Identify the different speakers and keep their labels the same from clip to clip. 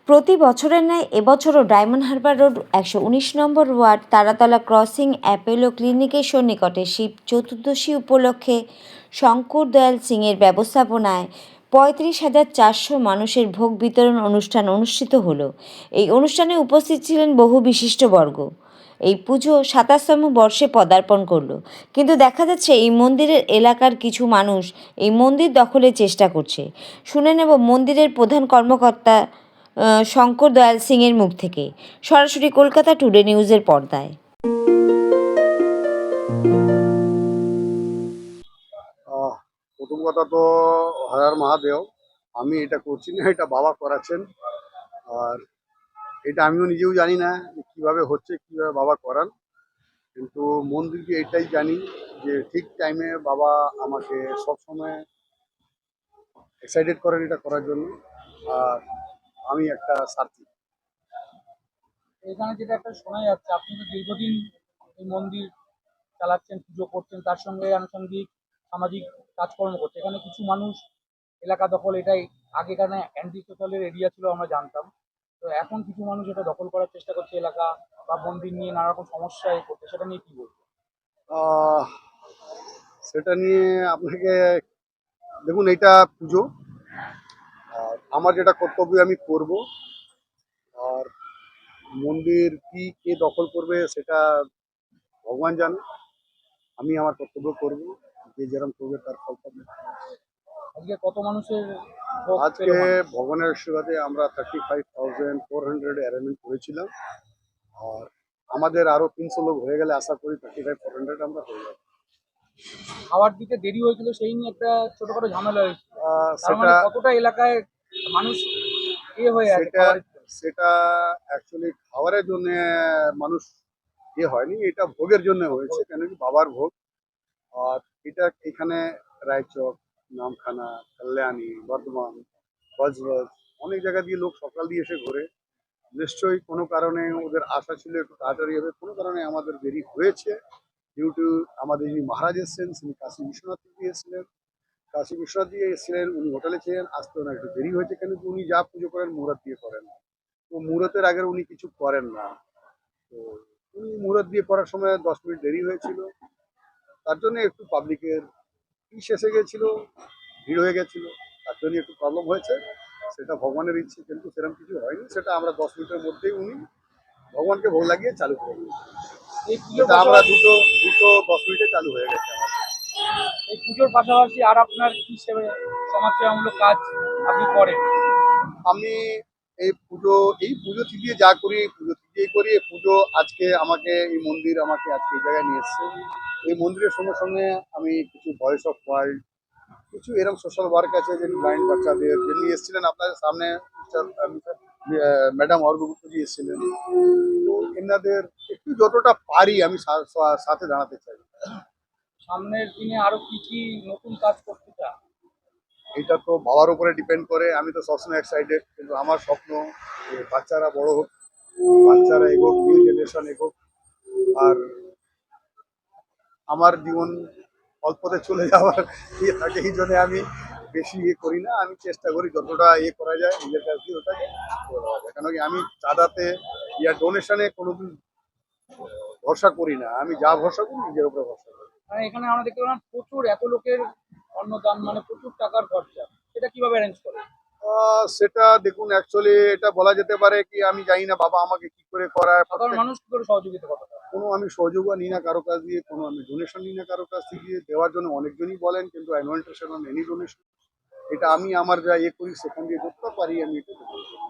Speaker 1: প্রতি বছরের ন্যায় এবছরও ডায়মন্ড হারবার রোড ১১৯ নম্বর ওয়ার্ড তারাতলা ক্রসিং অ্যাপোলো ক্লিনিকের সন্নিকটে শিব চতুর্দশী উপলক্ষে শঙ্কর দয়াল সিংয়ের ব্যবস্থাপনায় ৩৫,৪০০ মানুষের ভোগ বিতরণ অনুষ্ঠান অনুষ্ঠিত হলো। এই অনুষ্ঠানে উপস্থিত ছিলেন বহু বিশিষ্টবর্গ। এই পুজো ২৭তম বর্ষে পদার্পণ করলো, কিন্তু দেখা যাচ্ছে এই মন্দিরের এলাকার কিছু মানুষ এই মন্দির দখলের চেষ্টা করছে। শুনে নেব মন্দিরের প্রধান কর্মকর্তা শঙ্কর দয়াল সিংয়ের মুখ থেকে, সরাসরি কলকাতা টুডে নিউজের পর্দায়।
Speaker 2: প্রথম কথা তো হর মহাদেব। আমি এটা করছি না, এটা বাবা করাচ্ছেন। আর এটা আমিও নিজেও জানি না যে কিভাবে হচ্ছে, কিভাবে বাবা করান। কিন্তু মন্দিরকে এটাই জানি যে ঠিক টাইমে বাবা আমাকে সবসময় এক্সাইটেড করেন এটা করার জন্য। আর আমি একটা সার্থী।
Speaker 3: এখানে যেটা একটা শোনা যাচ্ছে, আপনি তো দীর্ঘদিন এই মন্দির চালাচ্ছেন, পুজো করছেন, তার সঙ্গে আনুষঙ্গিক সামাজিক কাজকর্ম করছে। এখানে কিছু মানুষ এলাকা দখল, এটাই আগে এখানে অ্যান্টি সোশ্যালের এরিয়া ছিল আমরা জানতাম, তো এখন কিছু মানুষ এটা দখল করার চেষ্টা করছে এলাকা বা মন্দির নিয়ে নানা রকম সমস্যায় করছে, সেটা নিয়ে কি বলবো?
Speaker 2: আহ, সেটা নিয়ে আপনাকে দেখুন, এটা পুজো। আর আমার যেটা কর্তব্য আমি করব। আর মন্দির কি কে দখল করবে সেটা ভগবান জানে। আমি আমার কর্তব্য করব, যে যেরকম করবে তার ফল পাবে।
Speaker 3: আজকে কত মানুষের ভোগ
Speaker 2: আজকে
Speaker 3: পেল মানুষ?
Speaker 2: ভগবানের আশীর্বাদে আমরা 35,400 অ্যারেঞ্জমেন্ট করেছিলাম। আর আমাদের আরো 300 লোক হয়ে গেলে আশা করি 35,400 আমরা হয়ে যাবো।
Speaker 3: খাওয়ার দিতে দেরি হয়েছিল, সেই নিয়ে একটা ছোটখাটো ঝামেলা হয়েছিল। তার মানে
Speaker 2: সেটা
Speaker 3: কতটা এলাকায় মানুষ হয়ে আছে
Speaker 2: সেটা
Speaker 3: খাবারের জন্য?
Speaker 2: সেটা অ্যাকচুয়ালি খাবারের জন্য মানুষ হয়নি, এটা ভোগের জন্য হয়েছে, কেন কি বাবার ভোগ। আর এটা এখানে রায়চক, নামখানা, কল্যাণী, বর্ধমান, বজবজ অনেক জায়গা দিয়ে লোক সকাল দিয়ে এসে ঘোরে। নিশ্চয়ই কোনো কারণে ওদের আশা ছিল একটু তাড়াতাড়ি হবে, কোনো কারণে আমাদের দেরি হয়েছে। ডিউ টু আমাদের যিনি মহারাজ এসেছেন, তিনি কাশী বিশ্বনাথ দিয়ে এসেছিলেন। কাশী বিশ্বনাথ দিয়ে এসেছিলেন, উনি হোটেলে ছিলেন, আসতে ওনার একটু দেরি হয়েছে, কেন কি উনি যা পুজো করেন মুহূর্ত দিয়ে করেন। তো মুহূর্তের আগে উনি কিছু করেন না। তো উনি মুহূর্ত দিয়ে করার সময় 10 মিনিট দেরি হয়েছিল। তার জন্য একটু পাবলিকের ইস এসে গেছিল, ভিড় হয়ে গেছিল, তার জন্য একটু প্রবলেম হয়েছে। সেটা ভগবানের ইচ্ছে, কিন্তু সেরকম কিছু হয়নি। সেটা আমরা 10 মিনিটের মধ্যেই উনি ভগবানকে ভোগ লাগিয়ে চালু করে দিয়েছি।
Speaker 3: এই পুজোর
Speaker 2: এটা আমরা
Speaker 3: পাশাপাশি
Speaker 2: দুটো দুটো 10 মিনিটে চালু হয়ে গেছে আমাদের।
Speaker 3: এই পুজোর পাশাপাশি আর আপনার কি সমাজসেবামূলক কাজ আপনি করেন?
Speaker 2: আমি এই পুজো দিয়ে যা করি, এই পুজো থেকেই করি। এই পুজো আজকে আমাকে আজকে এই জায়গায় নিয়ে এসছে। এই মন্দিরের সঙ্গে সঙ্গে আমি কিছু ভয়েস অফ ওয়ার্ল্ড, কিছু এরকম সোশ্যাল ওয়ার্ক আছে, যে ব্লাইন্ড বাচ্চাদের যিনি এসেছিলেন আপনাদের সামনে, ম্যাডাম অর্ঘ্যগুপ্তজি এসেছিলেন। তো এনাদের একটু যতটা পারি আমি সাথে দাঁড়াতে চাই।
Speaker 3: সামনের দিনে আরো কি কি নতুন কাজ করতে চান?
Speaker 2: এটা তো বাবার উপরে ডিপেন্ড করে। আমি তো সবসময় এক্সাইটেড, কিন্তু আমার স্বপ্ন যে বাচ্চারা বড় হোক, বাচ্চারা এগোক, নিউ জেনারেশন এগোক। আর আমার জীবন অল্পতে চলে যাওয়ার থাকে, এই জন্য আমি বেশি করি না। আমি চেষ্টা করি যতটা করা যায় নিজের কাছ দিয়ে ওটাকে করে দেওয়া যায়। কেন কি আমি চাঁদাতে ডোনেশনে কোনোদিন ভরসা করি না। আমি যা ভরসা করি নিজের উপরে ভরসা করি।
Speaker 3: মানে এখানে আমরা দেখতে পেলাম প্রচুর, এত লোকের অন্নদান, মানে প্রচুর টাকার খরচা, সেটা কিভাবে অ্যারেঞ্জ করে?
Speaker 2: সেটা দেখুন, অ্যাকচুয়ালি এটা বলা যেতে পারে কি, আমি জানি না বাবা আমাকে কি করে করায়।
Speaker 3: সাধারণ মানুষ কি করে সহযোগিতা করতে পারে?
Speaker 2: কোনো আমি সহযোগিতা নিই না কারো কাছ দিয়ে, কোনো আমি ডোনেশন নিই না কারো কাছ থেকে। দেওয়ার জন্য অনেকজনই বলেন, কিন্তু I not interested on any donation. এটা আমি আমার যা করি সেখান দিয়ে যতটা পারি আমি এটা করতে পারি।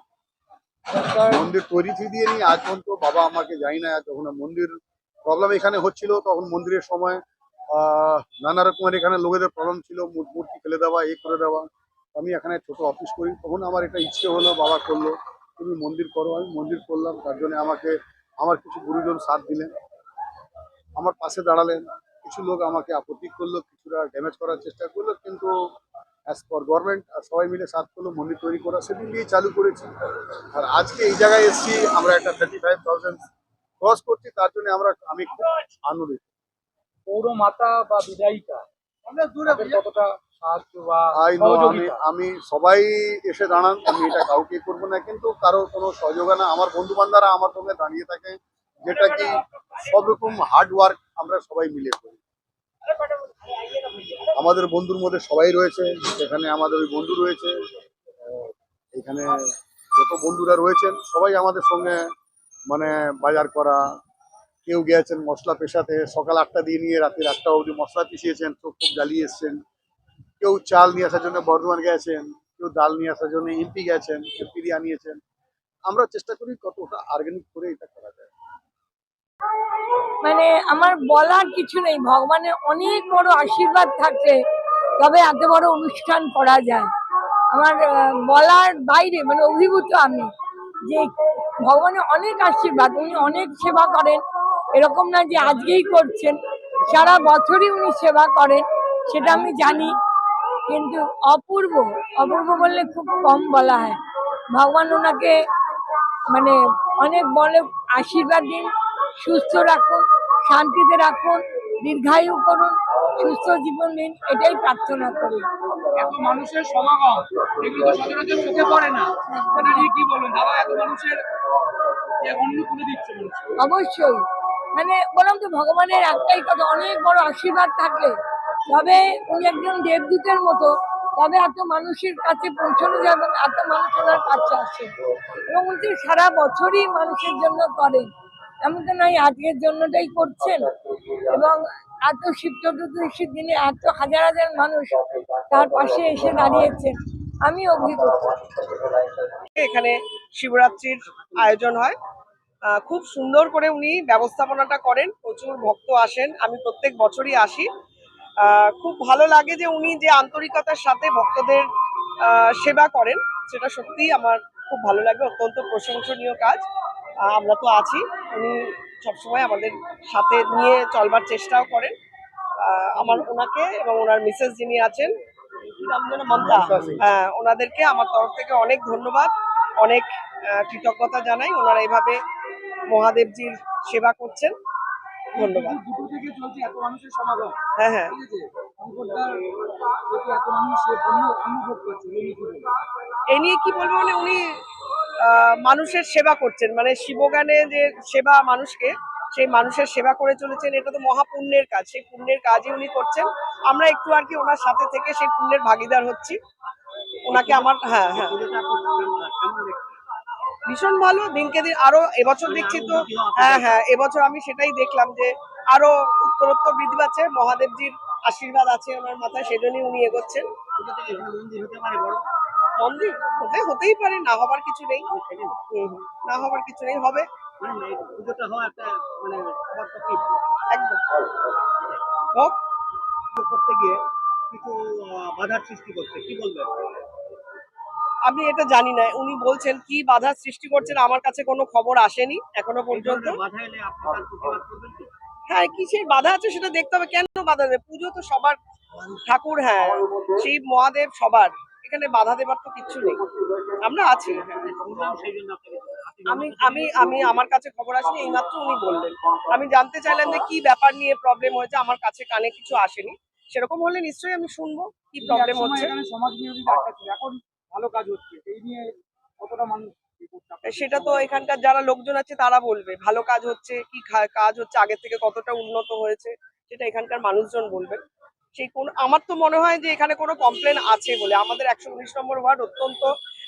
Speaker 3: সরকার
Speaker 2: মন্দির তৈরি দিয়ে নিয়ে আজ পর্যন্ত বাবা আমাকে জানি না, যখন মন্দির প্রবলেম এখানে হচ্ছিল তখন মন্দিরের সময় নানা রকমের এখানে লোকেদের প্রবলেম ছিল, মূর্তি ফেলে দেওয়া, করে দেওয়া। আমি এখানে ছোট অফিস করি, তখন আমার এটা ইচ্ছে হলো, বাবা করলো তুমি মন্দির করো। আমি মন্দির করলাম, তার জন্য আমাকে আমার কিছু গুরুজন সাথ দিলেন, আমার পাশে দাঁড়ালেন। কিছু লোক আমাকে আপত্তি করলো, কিছুটা ড্যামেজ করার চেষ্টা করলো, কিন্তু অ্যাজ পার গভর্নমেন্ট সবাই মিলে সাথ করলো, মন্দির তৈরি করা সেদিন দিয়েই চালু করেছি। আর আজকে এই জায়গায় এসেছি, আমরা একটা 35,000 ক্রস করছি, তার জন্য আমি খুব আনন্দিত।
Speaker 3: পৌর মাতা বা বিধায়িকা তাদের কতটা সাহায্য বা
Speaker 2: আমি
Speaker 3: সহযোগিতা?
Speaker 2: আমি সবাই এসে দাঁড়ান, আমি এটা কাউকে করবো না, কিন্তু কারো কোনো সহযোগিতা আমার বন্ধু বান্ধবরা আমার সঙ্গে দাঁড়িয়ে থাকে, যেটা কি সব রকম হার্ড ওয়ার্ক আমরা সবাই মিলে করি। আমাদের বন্ধুর মধ্যে সবাই রয়েছে, সেখানে আমাদের ওই বন্ধু রয়েছে, এখানে যত বন্ধুরা রয়েছেন সবাই আমাদের সঙ্গে মানে বাজার করা, কেউ গিয়েছেন মশলা পেশাতে, সকাল 8টা দিয়ে নিয়ে রাতের 8টা অবধি মশলা পিষিয়েছেন, চোখ খুব জ্বালিয়ে এসছেন। কেউ চাল নিয়ে আসার জন্য বর্ধমান গেছেন, কেউ ডাল নিয়ে আসার জন্য এমপি গেছেন, এমপি দিয়ে আনিয়েছেন। আমরা চেষ্টা করি কতটা অর্গানিক করে এটা করা যায়।
Speaker 4: মানে আমার বলার কিছু নেই, ভগবানের অনেক বড় আশীর্বাদ থাকলে তবে এত বড় অনুষ্ঠান করা যায়। আমার বলার বাইরে, মানে অভিভূত আমি যে ভগবানের অনেক আশীর্বাদ, উনি অনেক সেবা করেন। এরকম না যে আজকেই করছেন, সারা বছরই উনি সেবা করেন, সেটা আমি জানি। কিন্তু অপূর্ব, অপূর্ব বললে খুব কম বলা হয়। ভগবান ওনাকে মানে অনেক বলে আশীর্বাদ দিন, সুস্থ রাখুন, শান্তিতে রাখুন, দীর্ঘায়ু করুন, সুস্থ জীবন দিন, এটাই প্রার্থনা করি।
Speaker 3: এত মানুষের সমাগম, এগুলো তো সচরাচর চোখে পড়ে না। এটা নিয়ে কি বলবেন দাদা? এত মানুষের যে অন্ন তুলে দিচ্ছে মানুষ।
Speaker 4: অবশ্যই, মানে বললাম তো, ভগবানের একটাই কথা, অনেক বড় আশীর্বাদ থাকলে তবে উনি একজন দেবদূতের মতো, তবে এত মানুষের কাছে পৌঁছানো যায় এবং এত মানুষ ওনার কাছে আসে, এবং উনি সারা বছরই মানুষের জন্য করেন। এমন তো নয় আজকের জন্যটাই করছেন। এবং এত শিব চতুর্দশীর দিনে এত হাজার হাজার মানুষ তার পাশে এসে দাঁড়িয়েছেন, আমি অভিভূত।
Speaker 5: এখানে শিবরাত্রির আয়োজন হয়, খুব সুন্দর করে উনি ব্যবস্থাপনাটা করেন, প্রচুর ভক্ত আসেন, আমি প্রত্যেক বছরই আসি। খুব ভালো লাগে যে উনি যে আন্তরিকতার সাথে ভক্তদের সেবা করেন, সেটা সত্যিই আমার খুব ভালো লাগে, অত্যন্ত প্রশংসনীয় কাজ। আমরা তো আছি, উনি সবসময় আমাদের সাথে নিয়ে চলবার চেষ্টাও করেন। আমার ওনাকে এবং ওনার মিসেস যিনি আছেন, কি নাম যেন, মমতা, ওনাদেরকে আমার তরফ থেকে অনেক ধন্যবাদ, অনেক কৃতজ্ঞতা জানাই। ওনারা এইভাবে মহাদেবজির সেবা করছেন, ধন্যবাদ।
Speaker 3: দুপুর থেকে চলছে এত মানুষের সমাগম,
Speaker 5: হ্যাঁ হ্যাঁ,
Speaker 3: ঠিক আছে? শঙ্করদার প্রতি এত মানুষ অনুভব করছে, এই নিয়ে কি বলবেন?
Speaker 5: এই নিয়ে কি বলবো, মানে উনি মানুষের সেবা করছেন, মানে শিবগানে যে সেবা মানুষকে, সেই মানুষের সেবা করে চলেছেন, এটা তো মহাপুণ্যের কাজ, সেই পুণ্যের কাজই উনি করছেন। আমরা একটু আর কি ওনার সাথে থেকে সেই পুণ্যের ভাগিদার হচ্ছি। ওনাকে আমার, হ্যাঁ হ্যাঁ, ভীষণ ভালো, দিনকে দিন আরো এবছর দেখছি তো, হ্যাঁ হ্যাঁ, এবছর আমি সেটাই দেখলাম যে আরো উত্তরোত্তর বৃদ্ধি পাচ্ছে, মহাদেবজির আশীর্বাদ আছে ওনার মাথায়, সেজন্যই উনি এগোচ্ছেন। মন্দির হতেই পারে, না হবার কিছু নেই। না হবার কিছু নেই, হবে। একদম হোক।
Speaker 6: করতে গিয়ে কিছু বাধার সৃষ্টি করছে, কি বলবেন?
Speaker 5: আমি এটা জানি না, উনি বলছেন কি বাধার সৃষ্টি করছেন, আমার কাছে কোনো খবর আসেনি এখনো পর্যন্ত।
Speaker 6: বাধা এলে আপনি তার প্রতিবাদ করবেন তো?
Speaker 5: হ্যাঁ, কিসের বাধা আছে সেটা দেখতে হবে, কেন বাধা দেবে? পুজো তো সবার, ঠাকুর, হ্যাঁ, শিব মহাদেব সবার, এখানে বাধা দেবার তো কিচ্ছু নেই, আমরা আছি।
Speaker 6: শুনলাম সেই জন্য আপনাকে
Speaker 5: আমি আমি আমি আমার কাছে খবর আসেনি, এইমাত্র উনি বললেন। আমি জানতে চাইলাম যে কি ব্যাপার নিয়ে প্রবলেম হয়েছে, আমার কাছে কানে কিছু আসেনি। সেরকম হলে নিশ্চয়ই আমি শুনবো কি প্রবলেম
Speaker 3: একসময়
Speaker 5: হচ্ছে।
Speaker 3: এখানে সমাজ বিরোধী আটকা ছিল, এখন ভালো কাজ হচ্ছে, এই নিয়ে কতটা মানুষ কি করছে আপনার?
Speaker 5: সেটা তো এখানকার যারা লোকজন আছে তারা বলবে, ভালো কাজ হচ্ছে কি কাজ হচ্ছে, আগের থেকে কতটা উন্নত হয়েছে, সেটা এখানকার মানুষজন বলবেন। সেই কোন, আমার তো মনে হয় যে এখানে কোনো কমপ্লেন আছে বলে। আমাদের 119 নম্বর ওয়ার্ড অত্যন্ত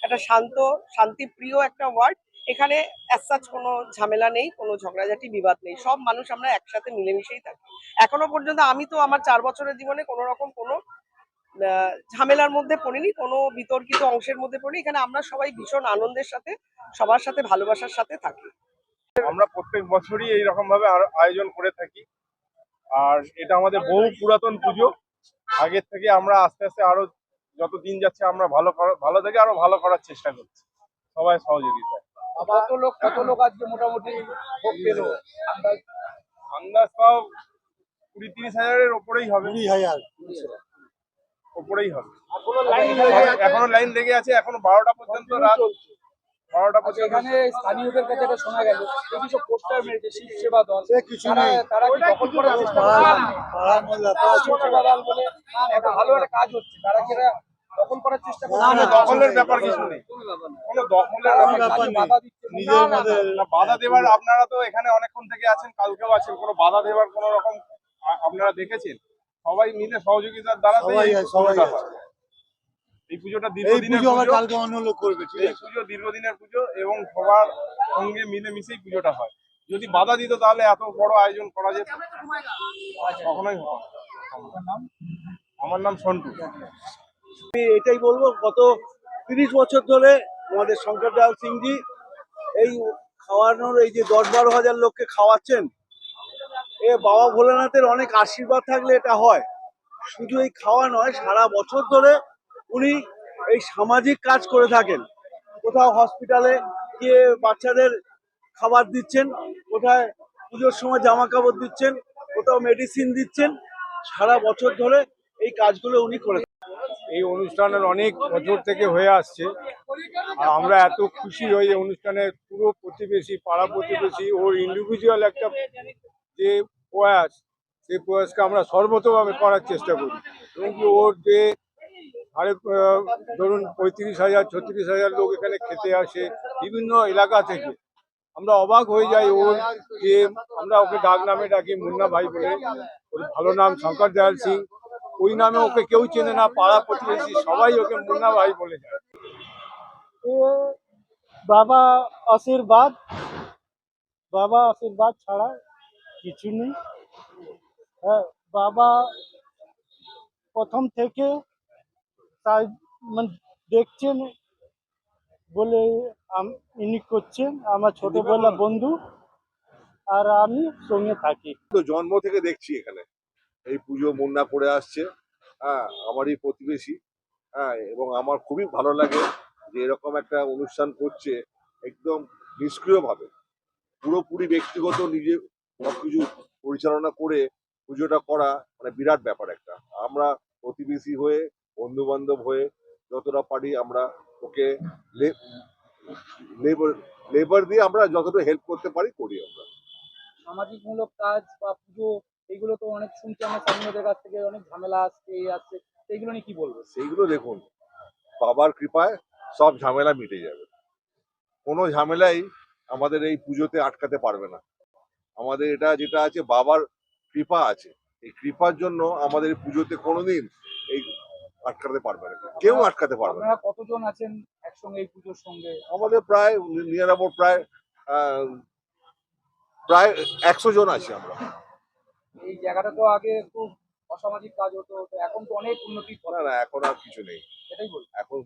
Speaker 5: একটা শান্ত, শান্তিপ্রিয় একটা ওয়ার্ড। এখানে অ্যাজ সাচ কোনো ঝামেলা নেই, কোনো ঝগড়াঝাটি বিবাদ নেই, সব মানুষ আমরা একসাথে মিলেমিশেই থাকি। এখনো পর্যন্ত আমি তো আমার 4 বছরের জীবনে কোনো রকম কোনো ঝামেলার মধ্যে পড়িনি, কোনো বিতর্কিত অংশের মধ্যে পড়িনি। এখানে আমরা সবাই ভীষণ আনন্দের সাথে, সবার সাথে ভালোবাসার সাথে থাকি।
Speaker 7: আমরা প্রত্যেক বছরই এইরকম ভাবে আয়োজন করে থাকি, আর এটা আমাদের বহু পুরাতন পুজো। আগের থেকে আমরা আস্তে আস্তে আরো যত দিন যাচ্ছে আমরা ভালো থেকে আরো ভালো করার চেষ্টা করছি, সবাই সহযোগিতায়।
Speaker 3: কত লোক আজকে মোটামুটি ভোগ পেল
Speaker 7: আন্দাজ পাও 20-30 হাজারের ওপরেই হবে, 20,000 ওপরেই হবে। এখনো লাইন লেগে আছে, এখনো 12টা পর্যন্ত, রাত 12টা
Speaker 3: আচ্ছা,
Speaker 7: পর্যন্ত
Speaker 3: এখানে স্থানীয়দের কাছে এটা শোনা গেল এই যে সব পোস্টার মেরেছে শিব সেবা দল,
Speaker 2: সে কিছু
Speaker 3: তারা
Speaker 2: নেই।
Speaker 3: তারা কি দখল করার চেষ্টা করছে? শিব সেবা দল বলে একটা ভালো একটা কাজ হচ্ছে, তারা কি এটা দখল করার চেষ্টা করছে?
Speaker 7: না, দখলের ব্যাপার কিছু নেই, কোনো দখলের
Speaker 3: তারা
Speaker 7: ব্যাপার
Speaker 3: কাজে
Speaker 7: নেই।
Speaker 3: বাধা দিচ্ছে না?
Speaker 2: নিজের মধ্যে
Speaker 7: না, বাধা দেওয়ার, আপনারা তো এখানে অনেকক্ষণ থেকে আছেন, কালকেও আছেন, কোনো বাধা দেওয়ার কোনো রকম আপনারা দেখেছেন? সবাই মিলে সহযোগিতার দ্বারা
Speaker 2: সবাই আছে।
Speaker 7: এই পুজোটা
Speaker 2: এই
Speaker 7: দীর্ঘদিনের
Speaker 2: পুজো আবার
Speaker 7: পুজো,
Speaker 2: কালকে অন্য লোক করবে, ঠিক
Speaker 7: এই
Speaker 2: আছে?
Speaker 7: পুজো দীর্ঘদিনের পুজো এবং সবার সঙ্গে মিলেমিশেই পুজোটা হয়। যদি বাধা দিত তাহলে এত বড় আয়োজন করা যেত কখনোই হতো না।
Speaker 3: আপনার নাম?
Speaker 7: আমার নাম সন্টু।
Speaker 6: আমি এটাই বলবো, গত 30 বছর ধরে আমাদের শঙ্কর দয়াল সিংজি এই খাওয়ানোর, এই যে 10-12 হাজার লোককে খাওয়াচ্ছেন, এ বাবা ভোলেনাথের অনেক আশীর্বাদ থাকলে এটা হয়। শুধু এই খাওয়া নয়, সারা বছর ধরে উনি এই সামাজিক কাজ করে থাকেন। কোথাও হসপিটালে গিয়ে বাচ্চাদের খাবার দিচ্ছেন, কোথায় পুজোর সময় জামা কাপড় দিচ্ছেন, কোথাও মেডিসিন দিচ্ছেন। সারা বছর ধরে এই কাজগুলো উনি করে
Speaker 7: এই অনুষ্ঠানের অনেক বছর থেকে হয়ে আসছে আর আমরা এত খুশি হই এই অনুষ্ঠানে। পুরো প্রতিবেশী, পাড়া প্রতিবেশী, ওর ইন্ডিভিজুয়াল একটা যে প্রয়াস, সেই প্রয়াসকে আমরা সর্বতভাবে করার চেষ্টা করি। এবং কি ওর যে ধরুন 35,000 36,000 লোক এখানে খেতে আসে বিভিন্ন এলাকা থেকে, আমরা অবাক হয়ে যাই। ওর যে আমরা ওকে ডাক নামে ডাকি মুন্না ভাই বলে, ওর ভালো নাম শঙ্কর দয়াল সিং, ওই নামে ওকে কেউ চেনে না, পাড়া প্রতিবেশী সবাই ওকে মুন্না ভাই বলে যায়।
Speaker 8: বাবা আশীর্বাদ, বাবা আশীর্বাদ ছাড়া কিছু নেই। হ্যাঁ, বাবা প্রথম থেকে তাই মানে দেখছেন বলে ইনি করছেন, আমার ছোটবেলা বন্ধু, আর আমি সঙ্গে থাকি।
Speaker 9: তো জন্ম থেকে দেখছি এখানে এই পুজো মুন্না করে আসছে। হ্যাঁ, আমারই প্রতিবেশী। হ্যাঁ, এবং আমার খুবই ভালো লাগে যে এরকম একটা অনুষ্ঠান করছে একদম নিষ্ক্রিয়ভাবে, পুরোপুরি ব্যক্তিগত নিজে সবকিছু পরিচালনা করে পুজোটা করা, মানে বিরাট ব্যাপার একটা। আমরা প্রতিবেশী হয়ে, বন্ধু বান্ধব হয়ে যতটা পারি আমরা ওকে লেবার লেবার দিয়ে আমরা যতটা হেল্প করতে পারি করি আমরা।
Speaker 3: সামাজিক মূলক কাজ বা পুজো, এগুলো তো অনেক শুনছি আমরা স্থানীয়দের কাছ থেকে, অনেক ঝামেলা আসছে, এই আসছে, এইগুলো নিয়ে কি বলবো?
Speaker 9: সেইগুলো দেখুন, বাবার কৃপায় সব ঝামেলা মিটে যাবে। কোনো ঝামেলাই আমাদের এই পুজোতে আটকাতে পারবে না। আমাদের এটা যেটা আছে, বাবার কৃপা আছে। এই কৃপার জন্য আমাদের এই পুজোতে কোনোদিন এই আটকাতে পারবে না, কেউ আটকাতে পারবে না।
Speaker 3: আপনারা কতজন আছেন একসঙ্গে এই পুজোর সঙ্গে?
Speaker 9: আমাদের প্রায় নিয়ার অ্যাবাউট প্রায় 100 জন আছি আমরা।
Speaker 3: এই জায়গাটা তো আগে খুব অসামাজিক কাজ হতো, তো এখন তো অনেক উন্নতির পথে,
Speaker 9: না না, এখন আর কিছু নেই।
Speaker 3: সেটাই বলবো।
Speaker 9: এখন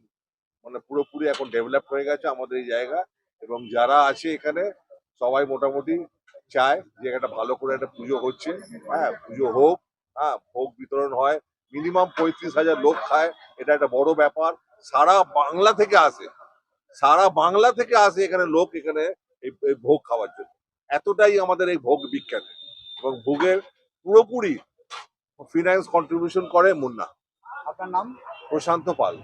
Speaker 9: মানে পুরোপুরি এখন ডেভেলপ হয়ে গেছে আমাদের এই জায়গা। এবং যারা আছে এখানে সবাই মোটামুটি চায় যে একটা ভালো করে একটা পুজো হচ্ছে। হ্যাঁ, পুজো হোক, হ্যাঁ, ভোগ বিতরণ হয়, মিনিমাম 35,000 লোক খায়, এটা একটা বড় ব্যাপার। সারা বাংলা থেকে আসে, সারা বাংলা থেকে আসে এখানে লোক, এখানে এই ভোগ খাওয়ার জন্য। এতটাই আমাদের এই ভোগ বিখ্যাত। এবং ভোগের পুরোপুরি ফিনান্স কন্ট্রিবিউশন করে মুন্না।
Speaker 3: আপনার নাম?
Speaker 9: প্রশান্ত পাল।